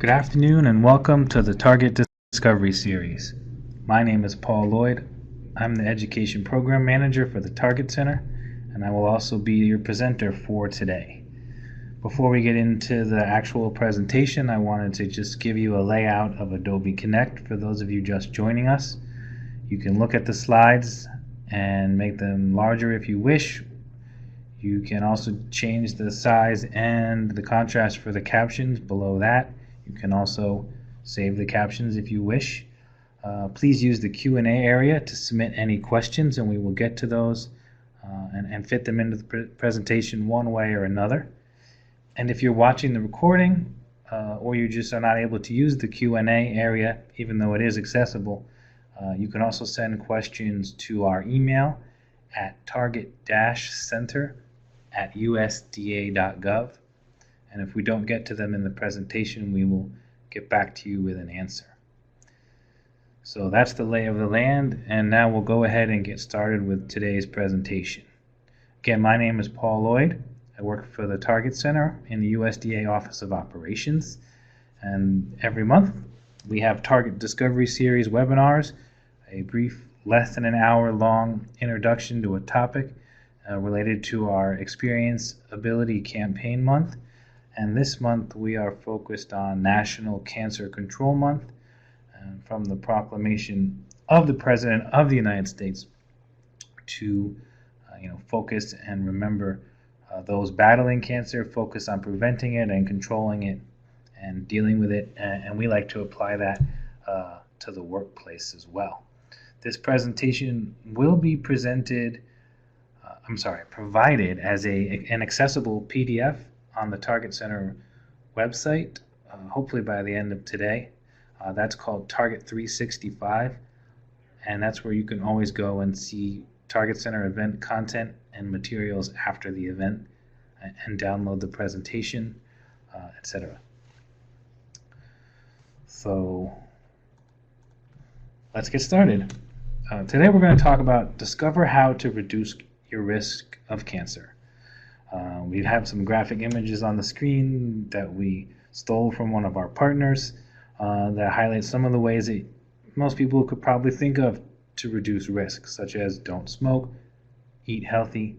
Good afternoon and welcome to the Target Discovery Series. My name is Paul Lloyd. I'm the Education Program Manager for the Target Center, and I will also be your presenter for today. Before we get into the actual presentation, I wanted to just give you a layout of Adobe Connect for those of you just joining us. You can look at the slides and make them larger if you wish. You can also change the size and the contrast for the captions below that. You can also save the captions if you wish. Please use the Q&A area to submit any questions, and we will get to those and fit them into the presentation one way or another. And if you're watching the recording or you just are not able to use the Q&A area, even though it is accessible, you can also send questions to our email at target-center@usda.gov. And if we don't get to them in the presentation, we will get back to you with an answer. So that's the lay of the land, and now we'll go ahead and get started with today's presentation. Again, my name is Paul Lloyd. I work for the Target Center in the USDA Office of Operations, and every month we have Target Discovery Series webinars, a brief, less than an hour long introduction to a topic related to our Experience Ability Campaign Month. And this month we are focused on National Cancer Control Month, from the proclamation of the President of the United States to focus and remember those battling cancer, focus on preventing it and controlling it and dealing with it, and we like to apply that to the workplace as well. This presentation will be provided as an accessible PDF on the Target Center website, hopefully by the end of today. That's called Target 365, and that's where you can always go and see Target Center event content and materials after the event and download the presentation, etc. So let's get started. Today we're going to talk about discover how to reduce your risk of cancer. We have some graphic images on the screen that we stole from one of our partners that highlight some of the ways that most people could probably think of to reduce risk, such as don't smoke, eat healthy.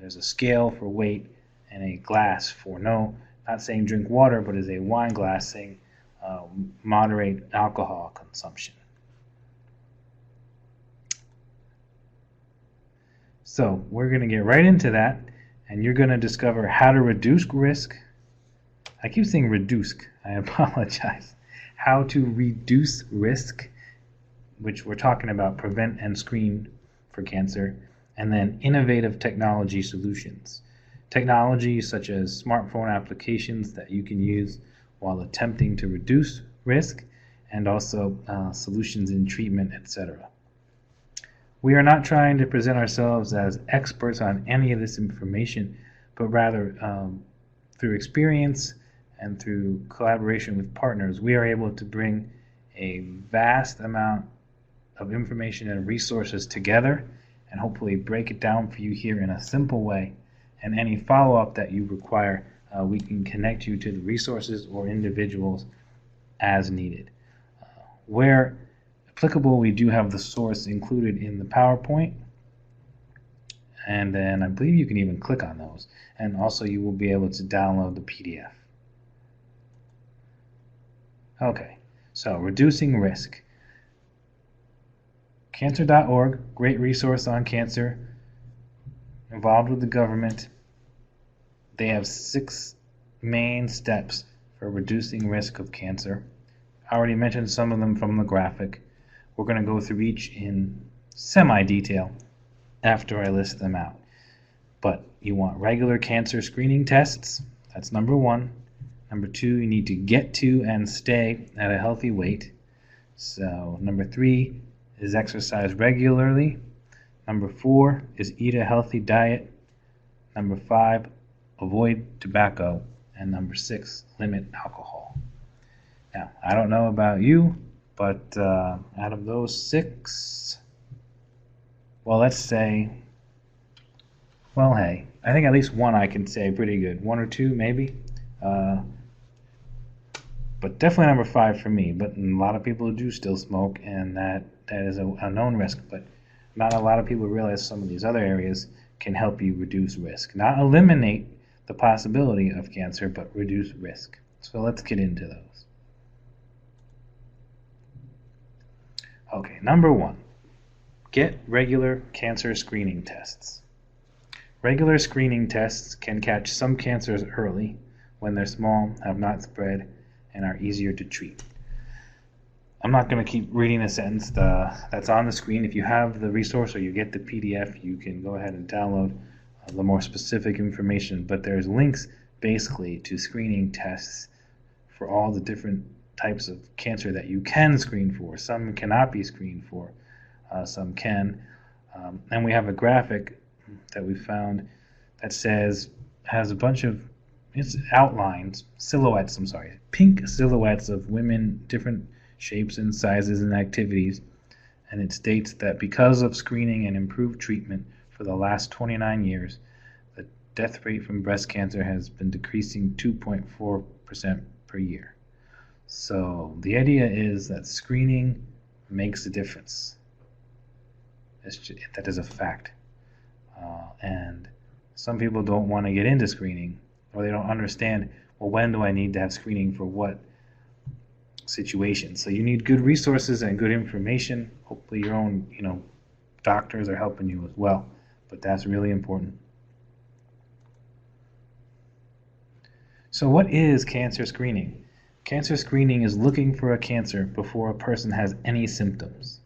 There's a scale for weight and a glass for not saying drink water, but as a wine glass saying moderate alcohol consumption. So we're going to get right into that, and you're going to discover how to reduce risk. I keep saying reduce, I apologize. How to reduce risk, which we're talking about prevent and screen for cancer, and then innovative technology solutions. Technology such as smartphone applications that you can use while attempting to reduce risk, and also solutions in treatment, etc. We are not trying to present ourselves as experts on any of this information, but rather through experience and through collaboration with partners, we are able to bring a vast amount of information and resources together and hopefully break it down for you here in a simple way. And any follow-up that you require, we can connect you to the resources or individuals as needed. Where applicable, we do have the source included in the PowerPoint, and then I believe you can even click on those, and also you will be able to download the PDF. Okay, so reducing risk. Cancer.org, great resource on cancer, involved with the government. They have 6 main steps for reducing risk of cancer. I already mentioned some of them from the graphic. We're going to go through each in semi-detail after I list them out. But you want regular cancer screening tests. That's number 1. Number 2, you need to get to and stay at a healthy weight. So number 3 is exercise regularly. Number 4 is eat a healthy diet. Number 5, avoid tobacco. And number 6, limit alcohol. Now, I don't know about you, but out of those 6, well, let's say, well, hey, I think at least one I can say pretty good. 1 or 2, maybe. But definitely number 5 for me. But a lot of people do still smoke, and that is a known risk. But not a lot of people realize some of these other areas can help you reduce risk. Not eliminate the possibility of cancer, but reduce risk. So let's get into those. Okay, number 1, get regular cancer screening tests. Regular screening tests can catch some cancers early when they're small, have not spread, and are easier to treat. I'm not going to keep reading a sentence that's on the screen. If you have the resource or you get the PDF, you can go ahead and download the more specific information. But there's links basically to screening tests for all the different types of cancer that you can screen for. Some cannot be screened for, some can. And we have a graphic that we found that has a bunch of, it's outlines, silhouettes, pink silhouettes of women, different shapes and sizes and activities, and it states that because of screening and improved treatment for the last 29 years, the death rate from breast cancer has been decreasing 2.4% per year. So the idea is that screening makes a difference. That is a fact. And some people don't want to get into screening, or they don't understand, well, when do I need to have screening for what situation? So you need good resources and good information. Hopefully your own, doctors are helping you as well, but that's really important. So what is cancer screening? Cancer screening is looking for a cancer before a person has any symptoms.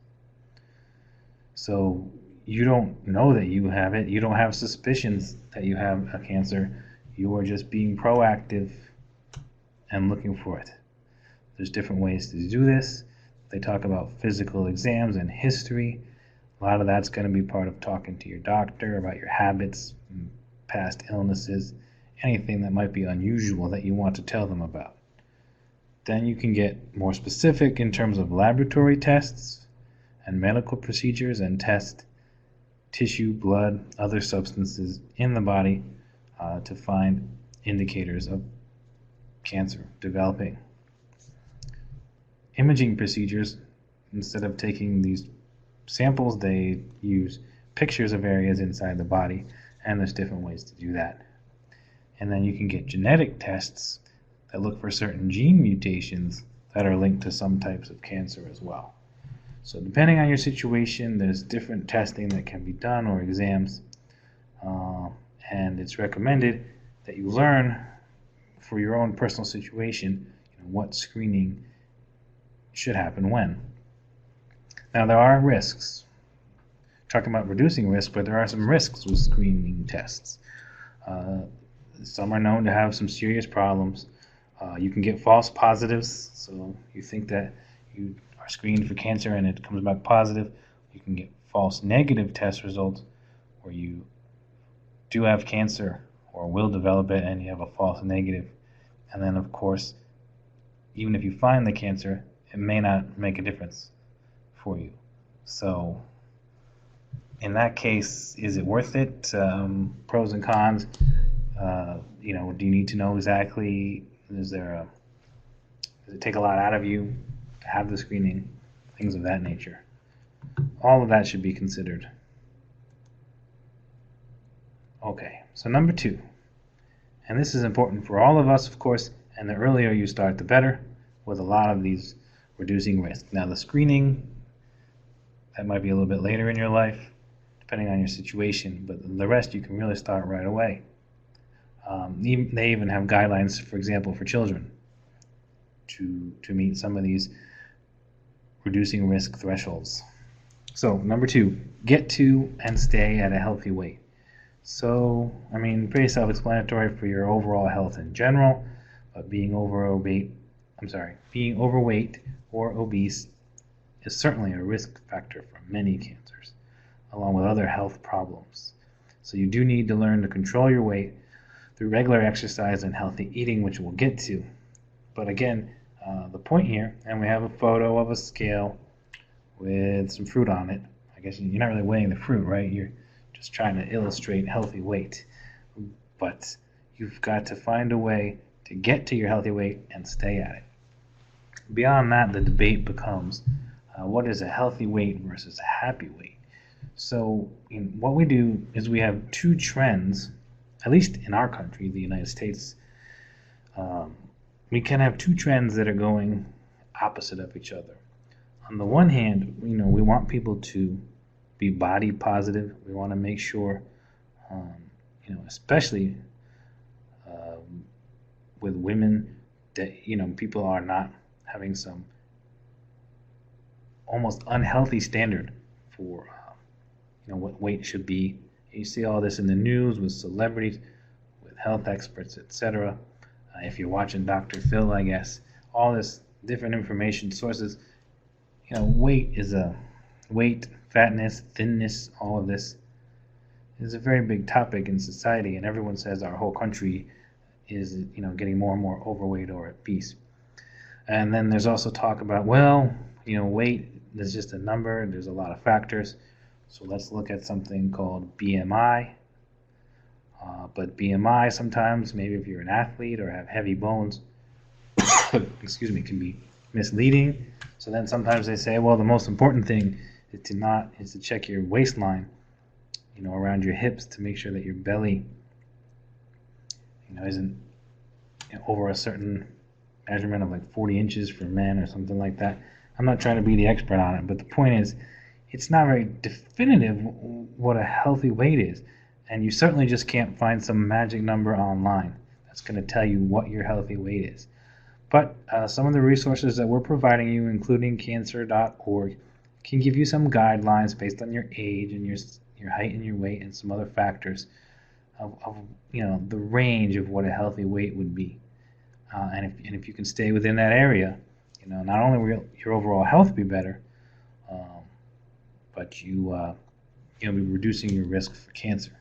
So you don't know that you have it. You don't have suspicions that you have a cancer. You are just being proactive and looking for it. There's different ways to do this. They talk about physical exams and history. A lot of that's going to be part of talking to your doctor about your habits, past illnesses, anything that might be unusual that you want to tell them about. Then you can get more specific in terms of laboratory tests and medical procedures and test tissue, blood, other substances in the body to find indicators of cancer developing. Imaging procedures, instead of taking these samples, they use pictures of areas inside the body, and there's different ways to do that. And then you can get genetic tests that look for certain gene mutations that are linked to some types of cancer as well. So depending on your situation, there's different testing that can be done or exams, and it's recommended that you learn for your own personal situation what screening should happen when. Now there are risks. Talking about reducing risk, but there are some risks with screening tests. Some are known to have some serious problems. You can get false positives, so you think that you are screened for cancer and it comes back positive. You can get false negative test results where you do have cancer or will develop it and you have a false negative. And then of course, even if you find the cancer, it may not make a difference for you. So in that case, is it worth it? Pros and cons. Do you need to know exactly, does it take a lot out of you to have the screening? Things of that nature. All of that should be considered. Okay, so number 2, and this is important for all of us, of course, and the earlier you start, the better, with a lot of these reducing risk. Now the screening, that might be a little bit later in your life, depending on your situation, but the rest you can really start right away. They even have guidelines, for example, for children to meet some of these reducing risk thresholds. So number 2, get to and stay at a healthy weight. So, pretty self-explanatory for your overall health in general, but being overweight or obese is certainly a risk factor for many cancers, along with other health problems. So you do need to learn to control your weight through regular exercise and healthy eating, which we'll get to. But again, the point here, and we have a photo of a scale with some fruit on it. I guess you're not really weighing the fruit, right? You're just trying to illustrate healthy weight. But you've got to find a way to get to your healthy weight and stay at it. beyond that, the debate becomes what is a healthy weight versus a happy weight. So what we do is we have two trends, at least in our country, the United States. We can have two trends that are going opposite of each other. On the one hand, we want people to be body positive. We want to make sure, especially with women, that people are not having some almost unhealthy standard for what weight should be. You see all this in the news with celebrities, with health experts, etc. If you're watching Dr. Phil, I guess, all this different information sources. Weight, fatness, thinness, all of this is a very big topic in society, and everyone says our whole country is getting more and more overweight or obese. And then there's also talk about, weight is just a number. There's a lot of factors. So let's look at something called BMI. But BMI sometimes, maybe if you're an athlete or have heavy bones, excuse me, can be misleading. So then sometimes they say, well, the most important thing is to check your waistline, around your hips, to make sure that your belly, isn't over a certain measurement of like 40 inches for men or something like that. I'm not trying to be the expert on it, but the point is, it's not very definitive what a healthy weight is. And you certainly just can't find some magic number online that's going to tell you what your healthy weight is. But some of the resources that we're providing you, including cancer.org, can give you some guidelines based on your age and your height and your weight and some other factors of the range of what a healthy weight would be. And if you can stay within that area, not only will your overall health be better, but you'll be reducing your risk for cancer.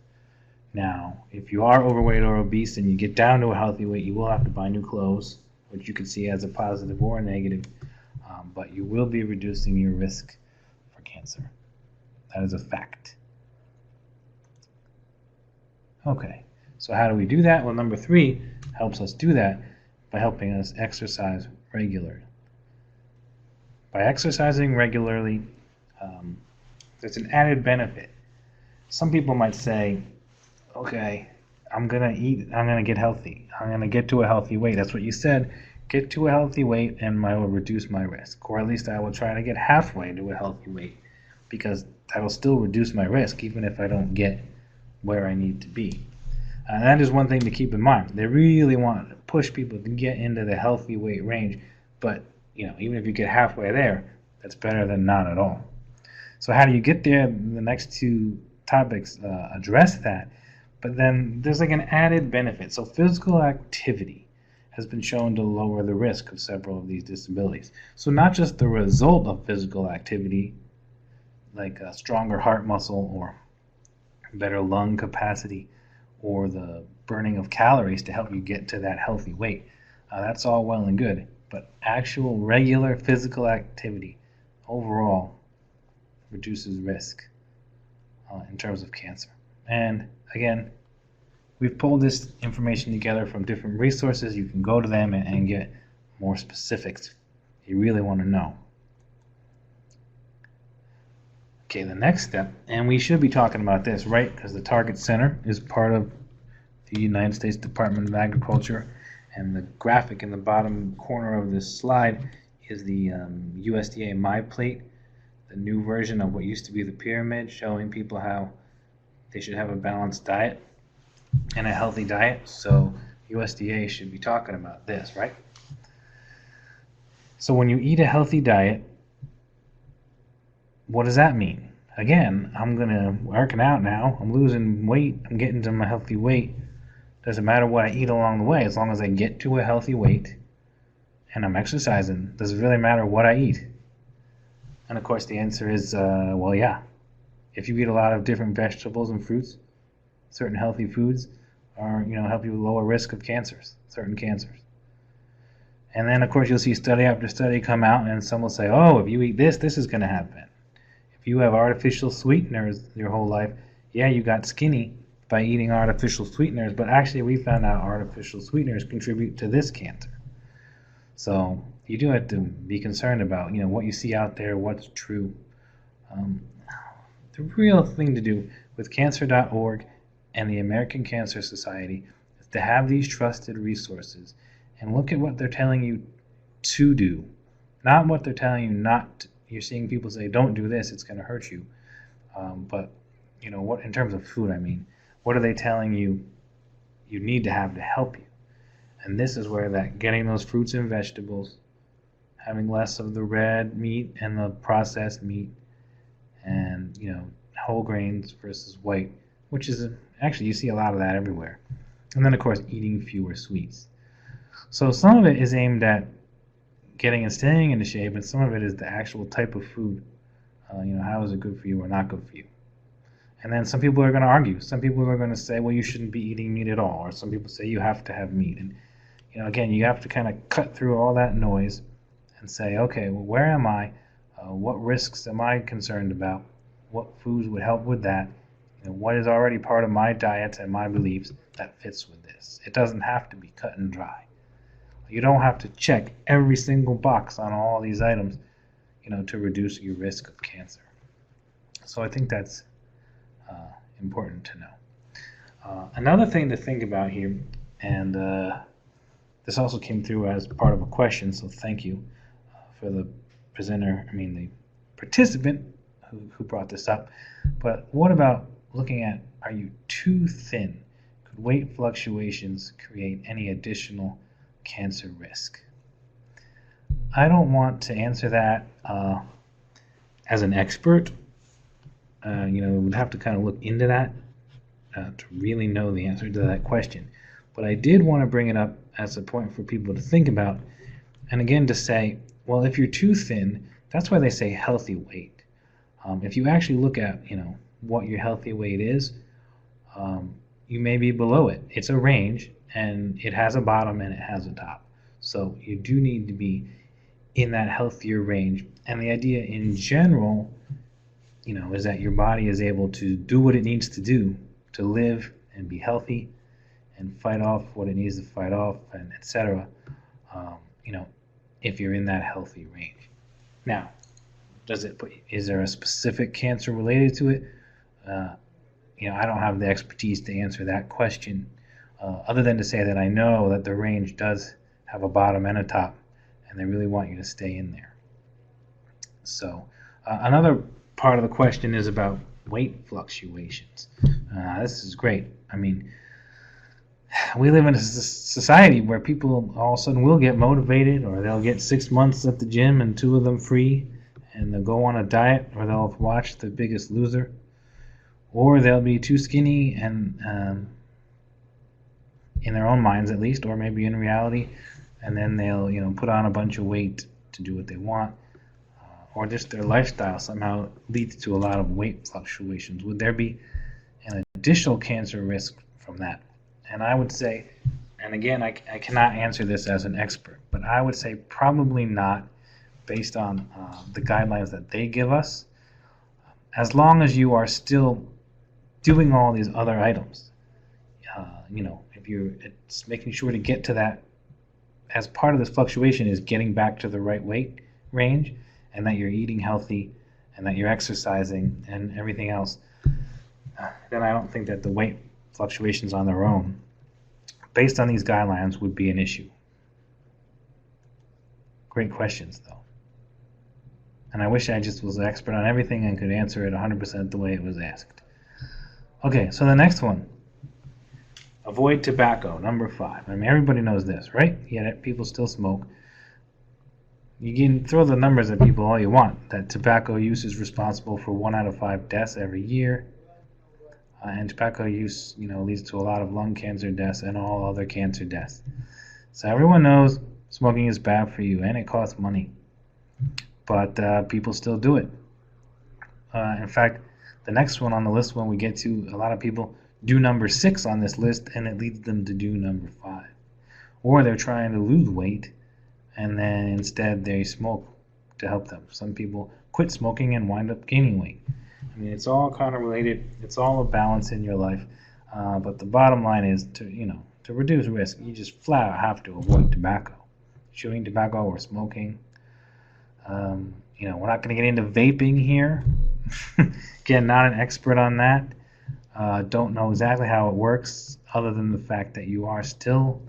Now, if you are overweight or obese and you get down to a healthy weight, you will have to buy new clothes, which you can see as a positive or a negative, but you will be reducing your risk for cancer. That is a fact. Okay, so how do we do that? Well, number 3 helps us do that by helping us exercise regularly. By exercising regularly, there's an added benefit. Some people might say, okay, I'm going to get healthy. I'm going to get to a healthy weight. That's what you said. Get to a healthy weight and I will reduce my risk. Or at least I will try to get halfway to a healthy weight, because that will still reduce my risk even if I don't get where I need to be. And that is one thing to keep in mind. They really want to push people to get into the healthy weight range, but even if you get halfway there, that's better than not at all. So how do you get there? The next 2 topics address that, but then there's like an added benefit. So physical activity has been shown to lower the risk of several of these disabilities. So not just the result of physical activity, like a stronger heart muscle or better lung capacity or the burning of calories to help you get to that healthy weight. That's all well and good, but actual regular physical activity overall reduces risk in terms of cancer. And again, we've pulled this information together from different resources. You can go to them and get more specifics if you really want to know. Okay, the next step, and we should be talking about this, right? Because the Target Center is part of the United States Department of Agriculture, and the graphic in the bottom corner of this slide is the USDA MyPlate, the new version of what used to be the pyramid, showing people how they should have a balanced diet and a healthy diet. So USDA should be talking about this, right? So when you eat a healthy diet, what does that mean? Again, I'm working out now. I'm losing weight. I'm getting to my healthy weight. Doesn't matter what I eat along the way, as long as I get to a healthy weight and I'm exercising. Does it really matter what I eat? And of course the answer is, well, yeah. If you eat a lot of different vegetables and fruits, certain healthy foods are, help you lower risk of cancers, certain cancers. And then of course you'll see study after study come out, and some will say, oh, if you eat this, this is going to happen. If you have artificial sweeteners your whole life, yeah, you got skinny by eating artificial sweeteners, but actually we found out artificial sweeteners contribute to this cancer. So you do have to be concerned about, what you see out there, what's true. Um, the real thing to do with cancer.org and the American Cancer Society is to have these trusted resources and look at what they're telling you to do, not what they're telling you not to. You're seeing people say, don't do this, it's going to hurt you. But, what in terms of food, what are they telling you you need to have to help you? And this is where that getting those fruits and vegetables, having less of the red meat and the processed meat, and whole grains versus white, which is actually, you see a lot of that everywhere. And then of course eating fewer sweets. So some of it is aimed at getting and staying into shape, and some of it is the actual type of food. How is it good for you or not good for you? And then some people are going to argue. Some people are going to say, well, you shouldn't be eating meat at all, or some people say you have to have meat. And again, you have to kind of cut through all that noise and say, okay, well, where am I? What risks am I concerned about? What foods would help with that? What is already part of my diet and my beliefs that fits with this? It doesn't have to be cut and dry. You don't have to check every single box on all these items, to reduce your risk of cancer. So I think that's important to know. Another thing to think about here, and this also came through as part of a question, so thank you for the the participant who brought this up. But what about looking at, are you too thin? Could weight fluctuations create any additional cancer risk? I don't want to answer that as an expert. We'd have to kind of look into that to really know the answer to that question. But I did want to bring it up as a point for people to think about, and again to say, well, if you're too thin, that's why they say healthy weight. If you actually look at, what your healthy weight is, you may be below it. It's a range, and it has a bottom and it has a top. So you do need to be in that healthier range. And the idea in general, is that your body is able to do what it needs to do to live and be healthy and fight off what it needs to fight off, and etc. If you're in that healthy range. Now, is there a specific cancer related to it? I don't have the expertise to answer that question, other than to say that I know that the range does have a bottom and a top, and they really want you to stay in there. So another part of the question is about weight fluctuations. This is great. We live in a society where people all of a sudden will get motivated, or they'll get 6 months at the gym and 2 of them free, and they'll go on a diet, or they'll watch The Biggest Loser, or they'll be too skinny, and in their own minds at least, or maybe in reality, and then they'll put on a bunch of weight to do what they want, or just their lifestyle somehow leads to a lot of weight fluctuations. Would there be an additional cancer risk from that? And I would say, and again, I cannot answer this as an expert, but I would say probably not, based on the guidelines that they give us, as long as you are still doing all these other items. If it's making sure to get to that, as part of this fluctuation is getting back to the right weight range, and that you're eating healthy, and that you're exercising, and everything else, then I don't think that the weight fluctuations on their own, based on these guidelines, would be an issue. Great questions, though. And I wish I just was an expert on everything and could answer it 100% the way it was asked. Okay, so the next one. Avoid tobacco, number 5. Everybody knows this, right? Yet people still smoke. You can throw the numbers at people all you want. That tobacco use is responsible for 1 out of 5 deaths every year. And tobacco use, leads to a lot of lung cancer deaths and all other cancer deaths. So everyone knows smoking is bad for you, and it costs money. But people still do it. In fact, the next one on the list, when we get to, a lot of people do number 6 on this list, and it leads them to do number 5. Or they're trying to lose weight, and then instead they smoke to help them. Some people quit smoking and wind up gaining weight. It's all kind of related. It's all a balance in your life. But the bottom line is to reduce risk, you just flat out have to avoid tobacco. chewing tobacco or smoking. We're not going to get into vaping here. Again, not an expert on that. Don't know exactly how it works, other than the fact that you are still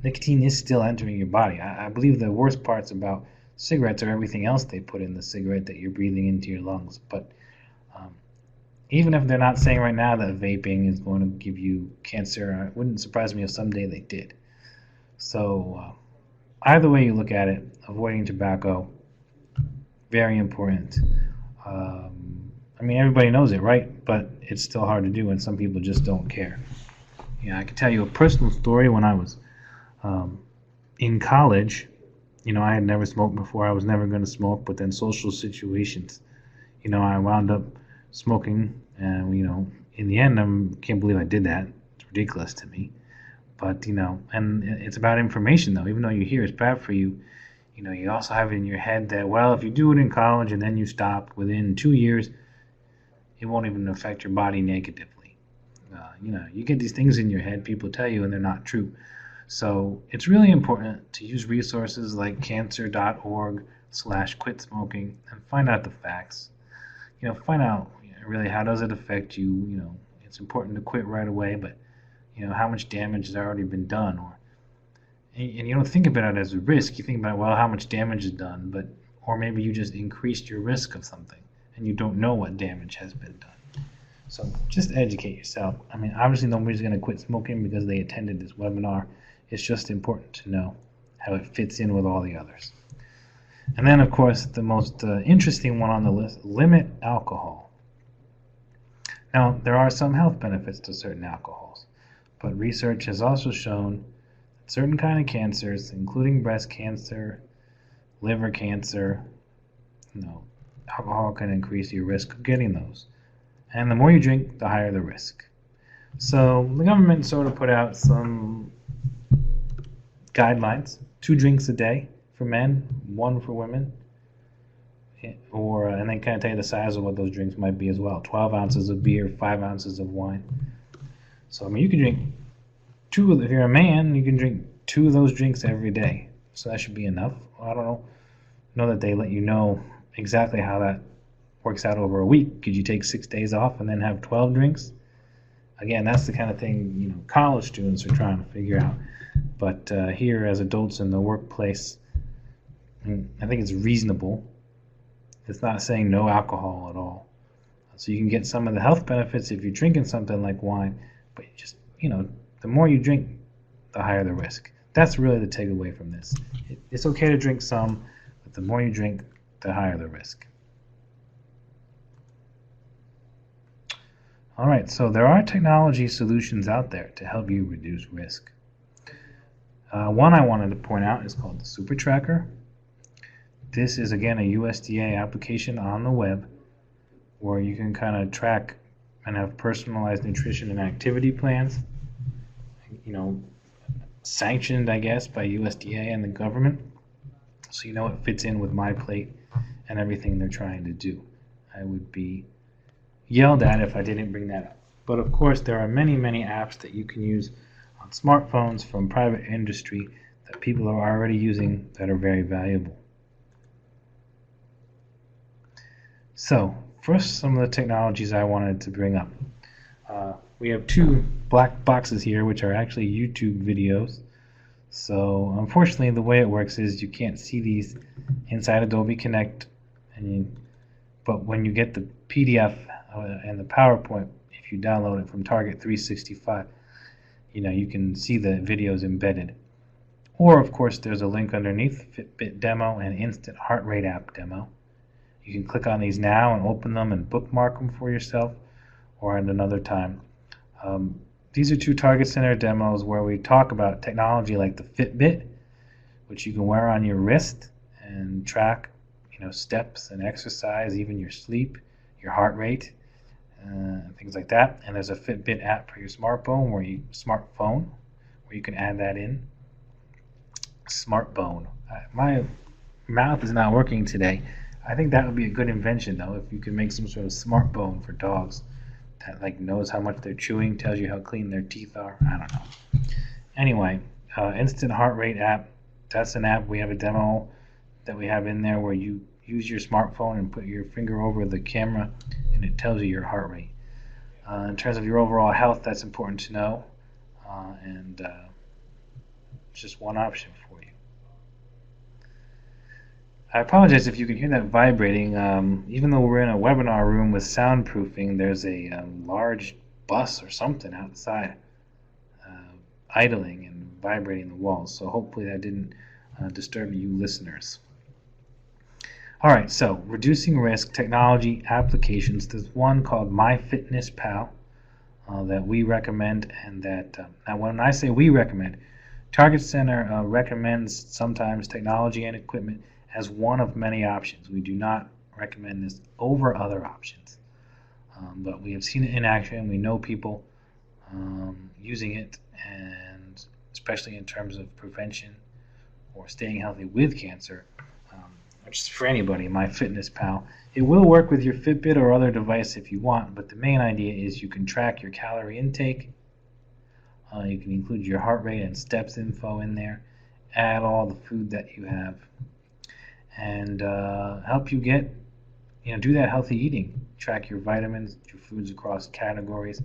nicotine is still entering your body. I believe the worst parts about cigarettes are everything else they put in the cigarette that you're breathing into your lungs. But even if they're not saying right now that vaping is going to give you cancer, it wouldn't surprise me if someday they did. So either way you look at it, avoiding tobacco, very important. Everybody knows it, right? But it's still hard to do, and some people just don't care. I can tell you a personal story. When I was in college, I had never smoked before. I was never going to smoke, but then social situations, I wound up smoking, and in the end, I can't believe I did that. It's ridiculous to me. But and it's about information, though. Even though you hear it's bad for you, you also have it in your head that, well, if you do it in college and then you stop, within 2 years, it won't even affect your body negatively. You get these things in your head, people tell you, and they're not true. So it's really important to use resources like cancer.org/quit-smoking and find out the facts. Find out really how does it affect you. It's important to quit right away, but how much damage has already been done, and you don't think about it as a risk. You think about, well, how much damage is done, or maybe you just increased your risk of something and you don't know what damage has been done. So just educate yourself. Obviously nobody's going to quit smoking because they attended this webinar. It's just important to know how it fits in with all the others. And then, of course, the most interesting one on the list, limit alcohol. Now, there are some health benefits to certain alcohols, but research has also shown that certain kind of cancers, including breast cancer, liver cancer, alcohol can increase your risk of getting those. And the more you drink, the higher the risk. So the government sort of put out some guidelines: 2 drinks a day for men, 1 for women, and they kind of tell you the size of what those drinks might be as well. 12 ounces of beer, 5 ounces of wine. So you can drink 2. If you're a man, you can drink 2 of those drinks every day. So that should be enough. I don't know that they let you know exactly how that works out over a week. Could you take 6 days off and then have 12 drinks? Again, that's the kind of thing college students are trying to figure out. But here, as adults in the workplace, I think it's reasonable. It's not saying no alcohol at all. So you can get some of the health benefits if you're drinking something like wine, but the more you drink, the higher the risk. That's really the takeaway from this. It's okay to drink some, but the more you drink, the higher the risk. All right, so there are technology solutions out there to help you reduce risk. One I wanted to point out is called the Super Tracker. This is, again, a USDA application on the web where you can kind of track and have personalized nutrition and activity plans, sanctioned, I guess, by USDA and the government. So it fits in with my plate and everything they're trying to do. I would be yelled at if I didn't bring that up. But of course, there are many, many apps that you can use on smartphones from private industry that people are already using that are very valuable. So, first, some of the technologies I wanted to bring up. We have 2 black boxes here, which are actually YouTube videos. So, unfortunately, the way it works is you can't see these inside Adobe Connect, but when you get the PDF and the PowerPoint, if you download it from Target 365, you can see the videos embedded. Or, of course, there's a link underneath, Fitbit demo and instant heart rate app demo. You can click on these now and open them and bookmark them for yourself, or at another time. These are 2 Target Center demos where we talk about technology like the Fitbit, which you can wear on your wrist and track, steps and exercise, even your sleep, your heart rate, things like that. And there's a Fitbit app for your smartphone where you can add that in. Smartphone. My mouth is not working today. I think that would be a good invention, though, if you could make some sort of smartphone for dogs that knows how much they're chewing, tells you how clean their teeth are. I don't know. Anyway, instant heart rate app. That's an app. We have a demo that we have in there where you use your smartphone and put your finger over the camera and it tells you your heart rate. In terms of your overall health, that's important to know, and it's just one option for you. I apologize if you can hear that vibrating. Even though we're in a webinar room with soundproofing, there's a large bus or something outside idling and vibrating the walls, so hopefully that didn't disturb you listeners. Alright, so reducing risk, technology applications. There's one called MyFitnessPal that we recommend, and that now when I say we recommend, Target Center recommends sometimes technology and equipment as one of many options. We do not recommend this over other options, but we have seen it in action. We know people using it, and especially in terms of prevention or staying healthy with cancer. Just for anybody, MyFitnessPal. It will work with your Fitbit or other device if you want, but the main idea is you can track your calorie intake. You can include your heart rate and steps info in there, add all the food that you have, and help you get, do that healthy eating. Track your vitamins, your foods across categories,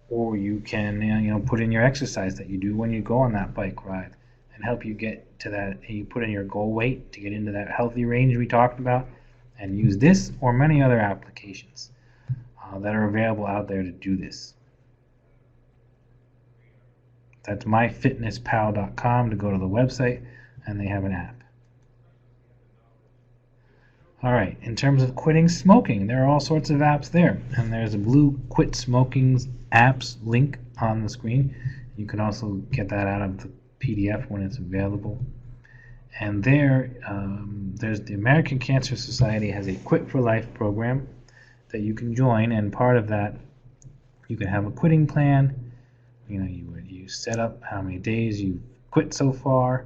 or you can, put in your exercise that you do when you go on that bike ride, and help you get to that. You put in your goal weight to get into that healthy range we talked about, and use this or many other applications that are available out there to do this. That's myfitnesspal.com to go to the website, and they have an app. Alright, in terms of quitting smoking, there are all sorts of apps there, and there's a blue Quit Smoking apps link on the screen. You can also get that out of the PDF when it's available. And there's the American Cancer Society has a Quit for Life program that you can join, and part of that, you can have a quitting plan. You set up how many days you've quit so far,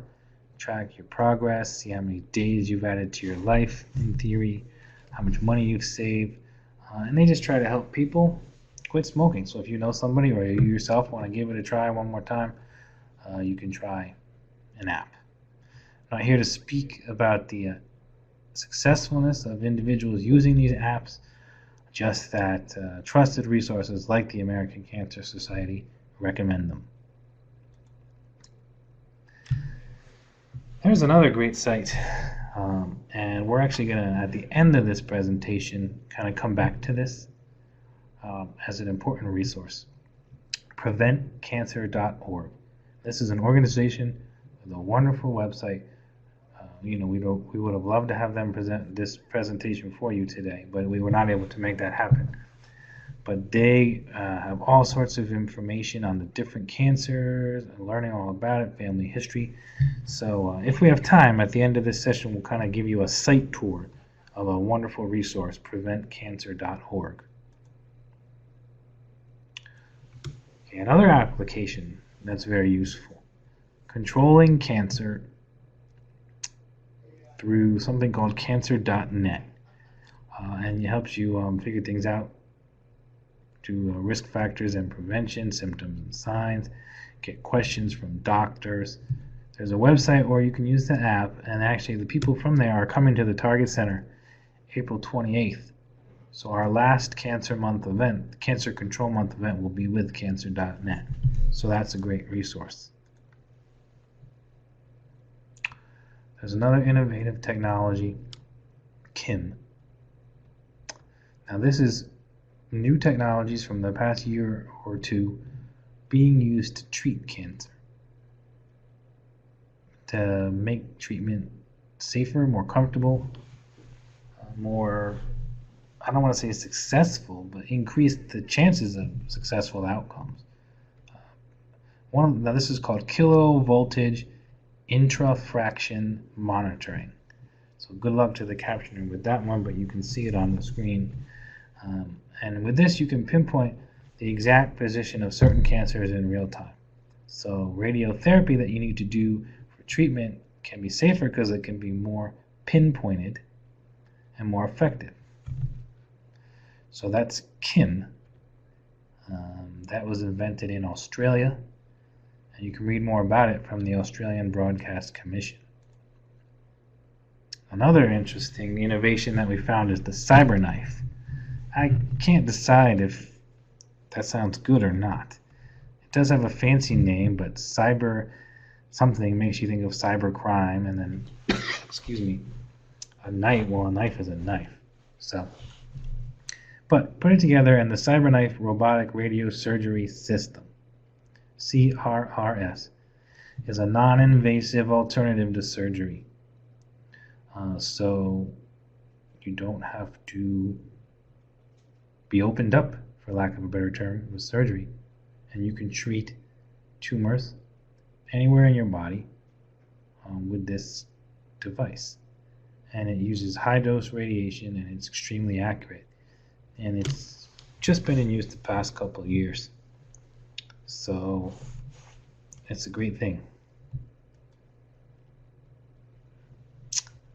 track your progress, see how many days you've added to your life in theory, how much money you've saved, and they just try to help people quit smoking. So if you know somebody or you yourself want to give it a try one more time, you can try an app. I'm not here to speak about the successfulness of individuals using these apps, just that trusted resources like the American Cancer Society recommend them. There's another great site, and we're actually going to, at the end of this presentation, kind of come back to this as an important resource. PreventCancer.org. This is an organization with a wonderful website. We would have loved to have them present this presentation for you today, but we were not able to make that happen. But they have all sorts of information on the different cancers, and learning all about it, family history. So if we have time, at the end of this session, we'll kind of give you a site tour of a wonderful resource, PreventCancer.org. Okay, another application that's very useful, controlling cancer through something called cancer.net, and it helps you figure things out, to risk factors and prevention, symptoms and signs, get questions from doctors. There's a website where you can use the app, and actually the people from there are coming to the Target Center April 28th. So our last Cancer Month event, Cancer Control Month event, will be with cancer.net. So that's a great resource. There's another innovative technology, KIM. Now this is new technologies from the past year or two being used to treat cancer, to make treatment safer, more comfortable, more, I don't want to say successful, but increase the chances of successful outcomes. Now this is called kilovoltage intrafraction monitoring. So good luck to the captioner with that one, but you can see it on the screen. And with this, you can pinpoint the exact position of certain cancers in real time. So radiotherapy that you need to do for treatment can be safer because it can be more pinpointed and more effective. So that's KIM. That was invented in Australia, And you can read more about it from the Australian Broadcast Commission. Another interesting innovation that we found is the cyber knife. I can't decide if that sounds good or not. It does have a fancy name, but cyber something makes you think of cyber crime, and then, excuse me, a knife, well, a knife is a knife. So, but put it together, and the CyberKnife Robotic Radiosurgery System, CRRS, is a non-invasive alternative to surgery. So you don't have to be opened up, for lack of a better term, with surgery. And you can treat tumors anywhere in your body with this device. And it uses high-dose radiation, and it's extremely accurate. And it's just been in use the past couple of years. So it's a great thing.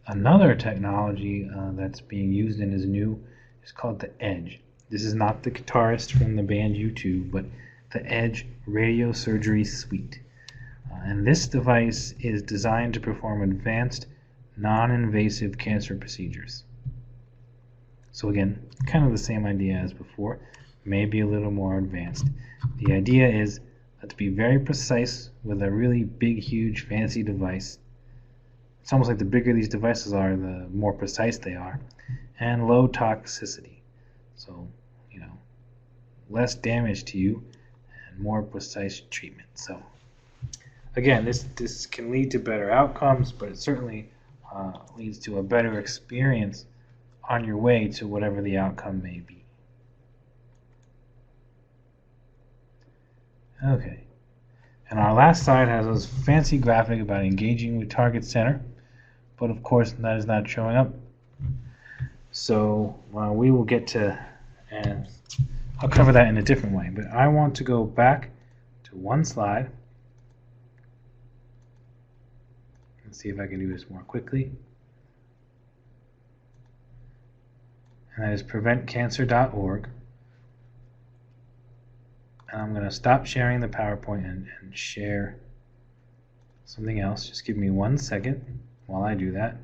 Another technology that's being used and is new is called the Edge. This is not the guitarist from the band U2, but the Edge Radiosurgery Suite. And this device is designed to perform advanced, non-invasive cancer procedures. So again, kind of the same idea as before, maybe a little more advanced. The idea is to be very precise with a really big, huge, fancy device. It's almost like the bigger these devices are, the more precise they are, and low toxicity. So, less damage to you and more precise treatment. So, again, this can lead to better outcomes, but it certainly leads to a better experience on your way to whatever the outcome may be. Okay. And our last slide has this fancy graphic about engaging with target center, but of course that is not showing up. So we will get to, and I'll cover that in a different way, but I want to go back to one slide. Let's see if I can do this more quickly. And that is preventcancer.org. And I'm going to stop sharing the PowerPoint and share something else. Just give me 1 second while I do that.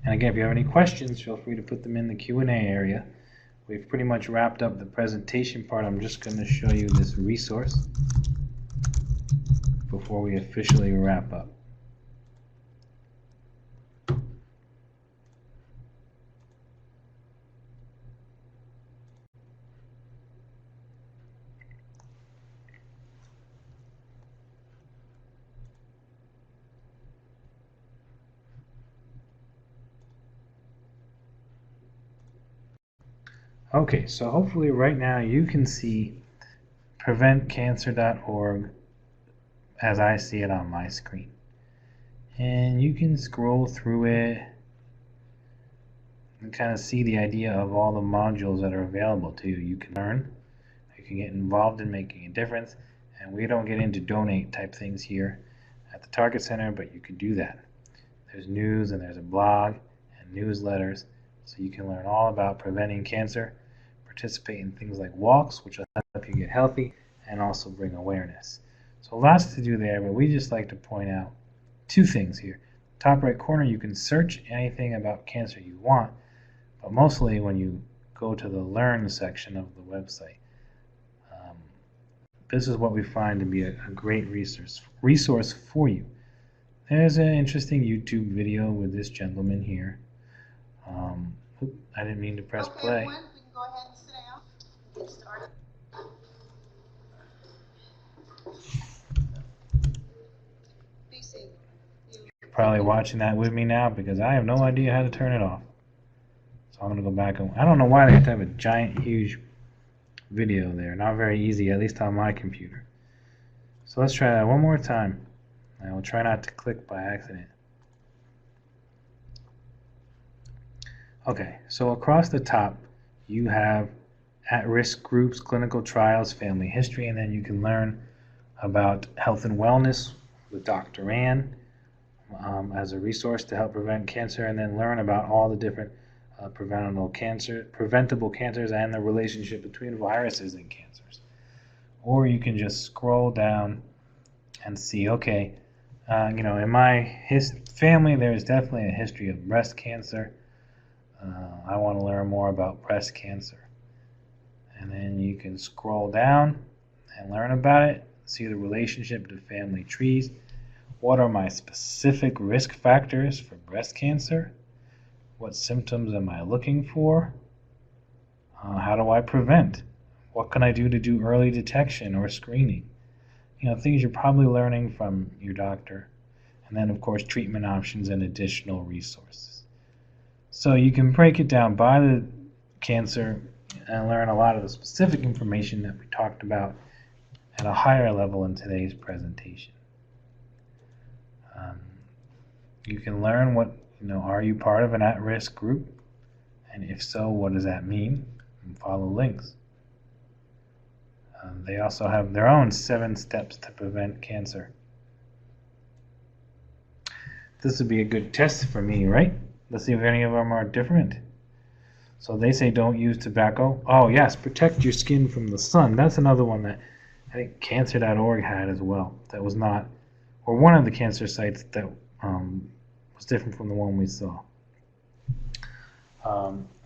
And again, if you have any questions, feel free to put them in the Q&A area. We've pretty much wrapped up the presentation part. I'm just going to show you this resource before we officially wrap up. Okay, so hopefully right now you can see preventcancer.org as I see it on my screen. And you can scroll through it and kind of see the idea of all the modules that are available to you. You can learn, you can get involved in making a difference, and we don't get into donate type things here at the Target Center, but you can do that. There's news and there's a blog and newsletters, so you can learn all about preventing cancer, participate in things like walks, which will help you get healthy and also bring awareness. So lots to do there, but we just like to point out two things here. Top right corner, you can search anything about cancer you want, but mostly when you go to the Learn section of the website, this is what we find to be a great resource for you. There's an interesting YouTube video with this gentleman here. I didn't mean to press play. Everyone, we can go ahead and sit down. Get started. You're probably watching that with me now because I have no idea how to turn it off. So I'm going to go back. I don't know why they have to have a giant, huge video there. Not very easy, at least on my computer. So let's try that one more time. I will try not to click by accident. Okay, so across the top you have at-risk groups, clinical trials, family history, and then you can learn about health and wellness with Dr. Ann as a resource to help prevent cancer, and then learn about all the different preventable cancers and the relationship between viruses and cancers. Or you can just scroll down and see, okay, in my family, there's definitely a history of breast cancer. I want to learn more about breast cancer. And then you can scroll down and learn about it, see the relationship to family trees. What are my specific risk factors for breast cancer? What symptoms am I looking for? How do I prevent? What can I do to do early detection or screening? Things you're probably learning from your doctor. And then, of course, treatment options and additional resources. So you can break it down by the cancer and learn a lot of the specific information that we talked about at a higher level in today's presentation. You can learn are you part of an at-risk group? And if so, what does that mean? And follow links. They also have their own 7 steps to prevent cancer. This would be a good test for me, right? Let's see if any of them are different. So they say don't use tobacco. Oh yes, protect your skin from the sun. That's another one that I think cancer.org had as well. That was not, or one of the cancer sites that was different from the one we saw.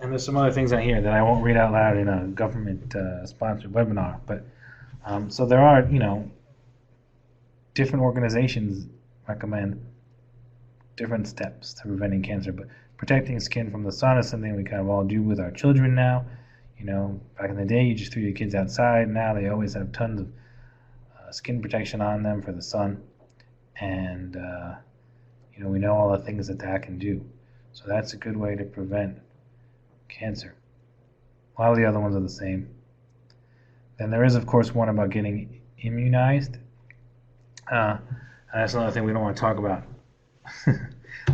And there's some other things on here that I won't read out loud in a government-sponsored webinar. But so there are, different organizations recommend different steps to preventing cancer. But protecting skin from the sun is something we kind of all do with our children now. Back in the day, you just threw your kids outside. Now they always have tons of skin protection on them for the sun. And, we know all the things that can do. So that's a good way to prevent cancer. A lot of the other ones are the same. Then there is, of course, one about getting immunized. And that's another thing we don't want to talk about.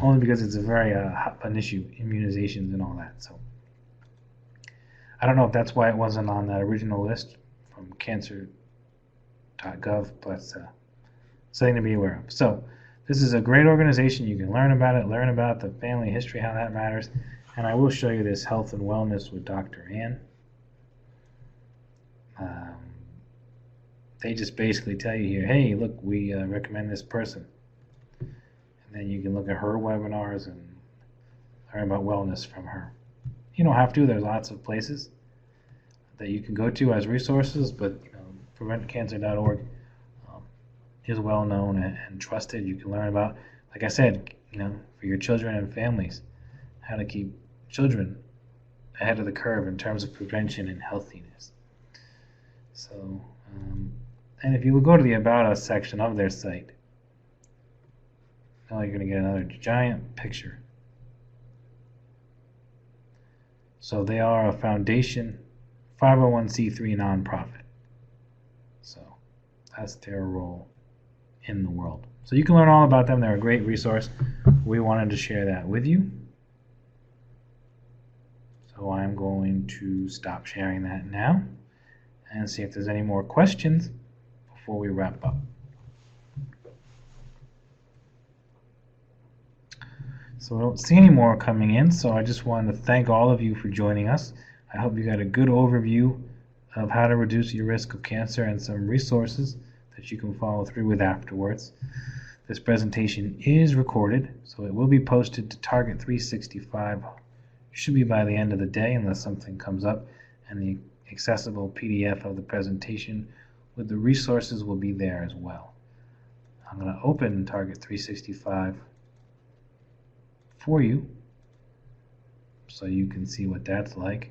Only because it's a very hot button issue, immunizations and all that. So I don't know if that's why it wasn't on that original list from cancer.gov, but something to be aware of. So this is a great organization. You can learn about it, learn about the family history, how that matters. And I will show you this Health and Wellness with Dr. Ann. They just basically tell you here, hey, look, we recommend this person. And then you can look at her webinars and learn about wellness from her. You don't have to. There's lots of places that you can go to as resources, but preventcancer.org is well known and trusted. You can learn about, like I said, for your children and families, how to keep children ahead of the curve in terms of prevention and healthiness. So, and if you will go to the About Us section of their site, now you're going to get another giant picture. So they are a foundation, 501c3 nonprofit. So that's their role in the world. So you can learn all about them. They're a great resource. We wanted to share that with you. So I'm going to stop sharing that now and see if there's any more questions before we wrap up. So I don't see any more coming in, so I just wanted to thank all of you for joining us. I hope you got a good overview of how to reduce your risk of cancer and some resources that you can follow through with afterwards. This presentation is recorded, so it will be posted to Target 365. It should be by the end of the day unless something comes up, and the accessible PDF of the presentation with the resources will be there as well. I'm going to open Target 365 for you so you can see what that's like.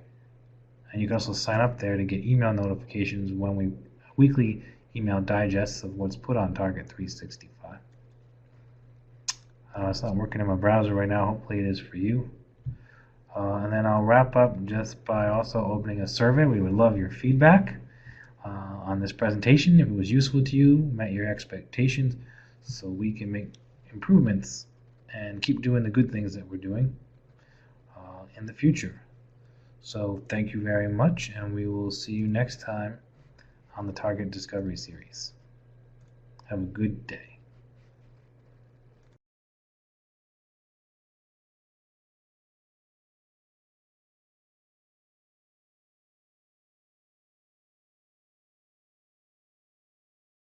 And you can also sign up there to get email notifications when we weekly email digests of what's put on Target 365. It's not working in my browser right now. Hopefully it is for you. And then I'll wrap up just by also opening a survey. We would love your feedback on this presentation, if it was useful to you, met your expectations, so we can make improvements and keep doing the good things that we're doing in the future. So thank you very much, and we will see you next time on the Target Discovery Series. Have a good day.